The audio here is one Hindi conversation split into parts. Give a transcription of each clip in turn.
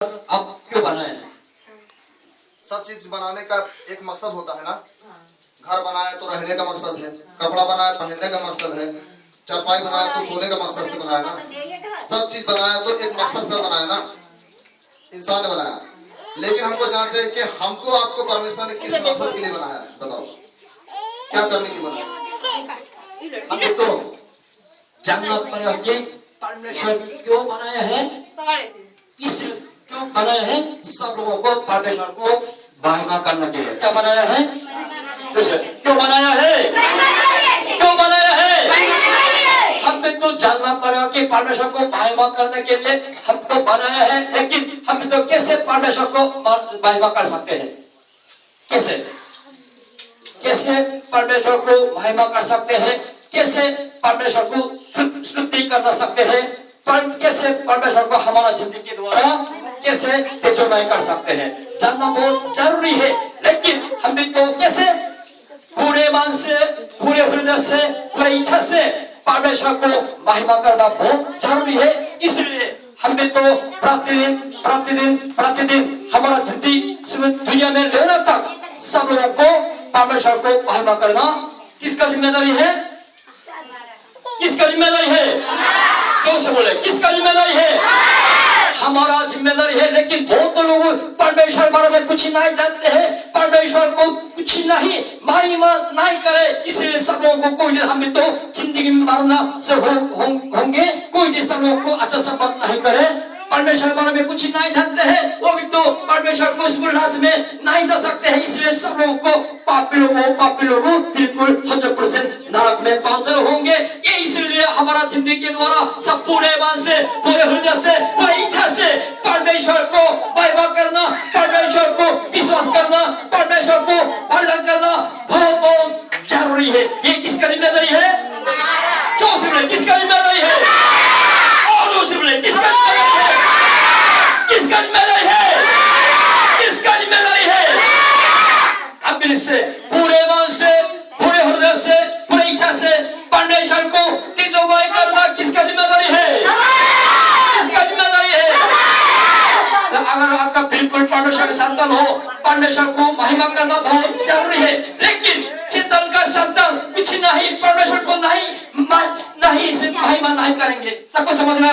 आप क्यों बनाए हैं? सब चीज बनाने का एक मकसद होता है ना। घर बनाए तो रहने का मकसद है, कपड़ा बनाए पहनने का मकसद है, चारपाई बनाए तो सोने का मकसद से बनाया ना। सब चीज बनाया तो एक मकसद से बनाया ना, इंसान ने बनाया। लेकिन हमको जानना चाहिए कि हमको आपको परमेश्वर ने किस मकसद के लिए बनाया है। बताओ क्या करने के लिए बनाया? हमें तो जानना पड़ेगा कि परमेश्वर क्यों बनाया है, इस क्यों बनाया है। सब लोगों को परमेश्वर को महिमा करने के लिए क्या बनाया है? क्यों बनाया है? क्यों बनाया है? हमें तो जानना पड़ेगा कि परमेश्वर को महिमा करने के लिए हमको बनाया है। लेकिन हम तो कैसे परमेश्वर को महिमा कर सकते हैं? कैसे कैसे परमेश्वर को महिमा कर सकते हैं? कैसे परमेश्वर को स्तुति कर सकते हैं? कैसे परमेश्वर को हमारा जिंदगी द्वारा कैसे तेजोमय कर सकते हैं? जानना बहुत जरूरी है। लेकिन हमें तो कैसे पूरे मन से, पूरे हृदय से, पूरे इच्छा से परमेश्वर को महिमा करना बहुत जरूरी है। इसलिए हमें तो प्रतिदिन प्रतिदिन प्रतिदिन हमारा जिंदगी दुनिया में रहने तक सब लोगों को परमेश्वर को महिमा करना किसका जिम्मेदारी है? किसका जिम्मेदारी है? जोर से बोले, किसका जिम्मेदारी है? हमारा जिम्मेदारी है। लेकिन बहुत लोग परमेश्वर बारे में कुछ नहीं जानते हैं, परमेश्वर को कुछ नहीं महिमा नहीं करे। इसलिए सब लोगों को कोई हमें तो जिंदगी में मरना से होंगे, कोई सब लोगों को अच्छा संबंध नहीं करे, परमेश्वर बारे में कुछ नहीं जानते हैं, वो भी तो परमेश्वर को इस राज में नहीं जा सकते हैं। इसलिए सब लोगों को पापी लोगों बिल्कुल 100% नरक में पहुंचे होंगे। ये इसलिए हमारा जिंदगी के द्वारा सब पूरे मन से, पूरे हृदय से, पूरी इच्छा से परमेश्वर को महिमा करना, परमेश्वर को विश्वास करना, परमेश्वर को भजन करना बहुत जरूरी है। ये किसका जिम्मेदारी है? किसका जिम्मेदारी है? और किसका किसका जिम्मेदारी है? किसका जिम्मेदारी है? अब इससे पूरे मन से, पूरे हृदय से, पूरी इच्छा से परमेश्वर को तेजोमय करना किसका जिम्मेदारी है? किसका जिम्मेदारी है? अगर आपका बिल्कुल परमेश्वर का संतान हो, परमेश्वर को महिमा करना बहुत जरूरी है। लेकिन शैतान का संतान कुछ नहीं, परमेश्वर को नहीं महिमा नहीं करेंगे। सबको समझना?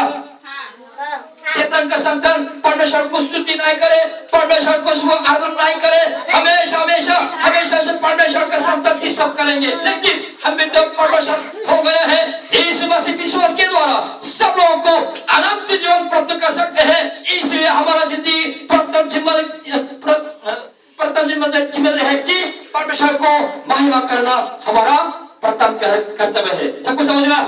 शैतान का संतान परमेश्वर को स्तुति नहीं करे, परमेश्वर को आदर नहीं करे, हमेशा हमेशा हमेशा से परमेश्वर का संतान डिस्टर्ब करेंगे। लेकिन हमें तो परमेश्वर हो गया है, यीशु मसीह विश्वास के द्वारा सब लोगों को अनंत जीवन प्राप्त कर सकते हैं। इसलिए हमारा जिंदगी प्रथम जिम्मेदारी है कि परमेश्वर को महिमा करना हमारा प्रथम कर्तव्य है। सबको समझना?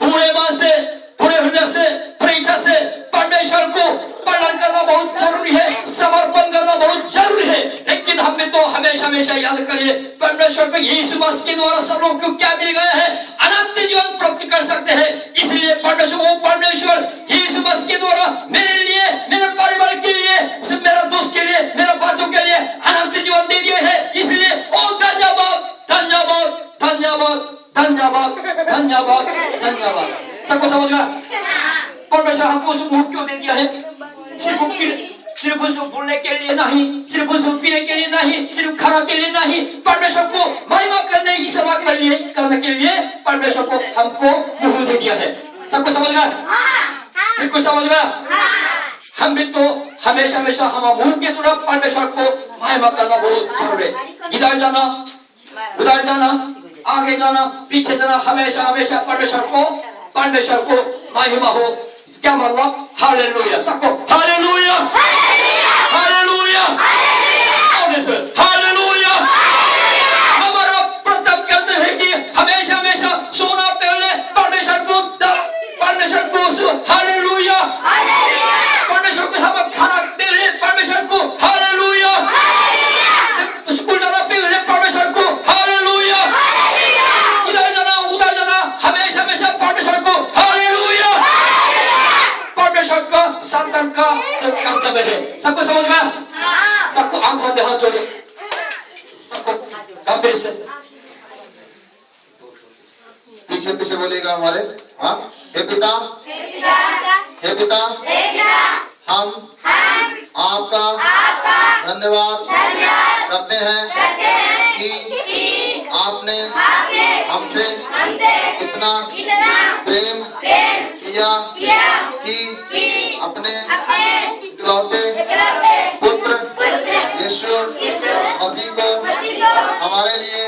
पूरे मन से, पूरे हृदय से, पूरी इच्छा से परमेश्वर को पालन करना बहुत जरूरी है, समर्पण करना बहुत जरूरी है। लेकिन हमें तो हमेशा हमेशा याद करिए परमेश्वर को यीशु मसीह के द्वारा सब लोगों को क्या मिल गया है? अनंत जीवन प्राप्त कर सकते हैं। इसलिए परमेश्वर यीशु मसीह के द्वारा मेरे लिए, मेरे परिवार के लिए, मेरे दोस्त के लिए, मेरे बच्चों के लिए अनंत जीवन दे दिए है। इसलिए धन्यवाद धन्यवाद धन्यवाद धन्यवाद धन्यवाद धन्यवाद। सबको समझ गया? परमेश्वर हमको मुंह क्यों दे दिया है? सिर्फ उसको बोलने के लिए नहीं, सिर्फ उसको पीने के लिए नहीं, सिर्फ खाना के लिए नहीं, परमेश्वर को महिमा करने की सेवा करने के लिए परमेश्वर को हमको मुंह दे दिया है। सबको समझ गया? बिल्कुल समझ गया? हम भी तो हमेशा हमेशा हम मुंह के द्वारा परमेश्वर को महिमा करना बहुत जरूरी है। इधर जाना, उधर जाना, आगे जाना, पीछे जाना, हमेशा हमेशा परमेश्वर को महिमा हो। क्या मतलब? हालेलुया। सबको हालेलुया, हालेलुया, हालेलुया। हमारा प्रथम कर्तव्य है कि हमेशा हमेशा सोना पहले परमेश्वर को हालेलुया, परमेश्वर को हम खाना पहले परमेश्वर को हालेलुया, स्कूल जाना पहले परमेश्वर को हालेलुया, इधर जाना उधर जाना हमेशा हमेशा परमेश्वर को हालेलुया। परमेश्वर का संतान का कर्तव्य है। सबको समझ में? सबको आंख बंद, हाथ जोड़े, सबको गंभीर से पीछे पीछे बोलेगा हमारे। हाँ, हे पिता, हे पिता, हम आपका धन्यवाद करते हैं कि आपने हमसे इतना प्रेम किया कि अपने इकलौते पुत्र यीशु मसीह को हमारे लिए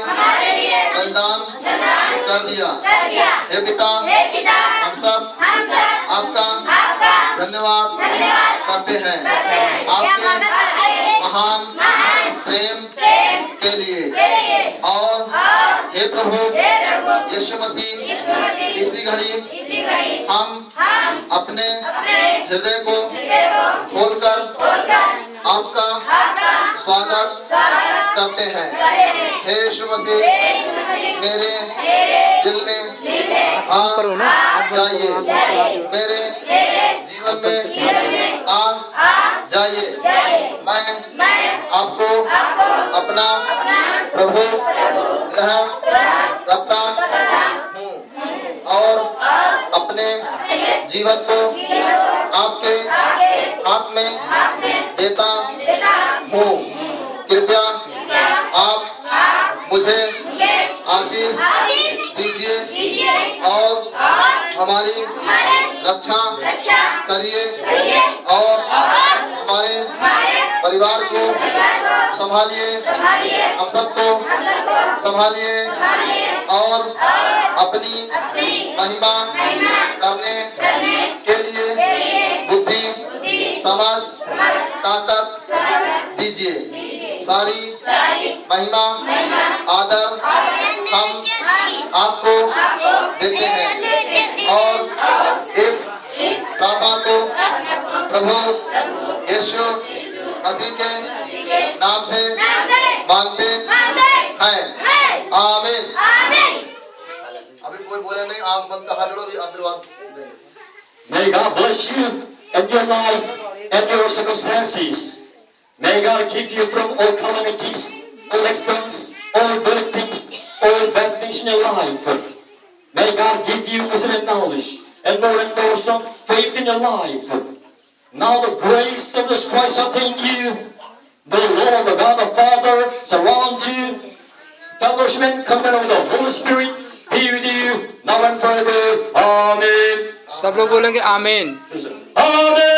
बलिदान कर दिया। हे पिता, हम सब आपका धन्यवाद करते हैं आपके महान प्रेम के लिए। और हे प्रभु यीशु मसीह, इसी घड़ी हम अपने हृदय को खोलकर आपका स्वागत करते हैं। हे यीशु मसीह, मेरे दिल में आ जाइए, मेरे जीवन में आ जाइए। मैं आपको अपना प्रभु ग्रहण करता हूँ और अपने जीवन को आपके हाथ में देता हूँ। कृपया आप मुझे आशीष दीजिए और हमारी रक्षा करिए और हमारे परिवार को संभालिए, हम सबको संभालिए और अपनी महिमा करने के लिए बुद्धि, समझ, ताकत दीजिए। सारी महिमा आदर हम आपको देते हैं और इस प्रार्थना को प्रभु यीशु मसीह के नाम से मांगते हैं। आमीन। अभी कोई बोले नहीं, आंख बंद का हाथ जोड़ो, भी आशीर्वाद देंगे। May God bless you and your life and your circumstances. May God keep you from all calamities, all accidents, all good things, all bad things in your life. May God give you wisdom and knowledge and more strong faith in your life. Now the grace of Jesus Christ attain you. The Lord, the God, the Father, surround you. Fellowship and covenant of the Holy Spirit be with you now and forever. Amen. सब लोग बोलेंगे आमीन। Amen.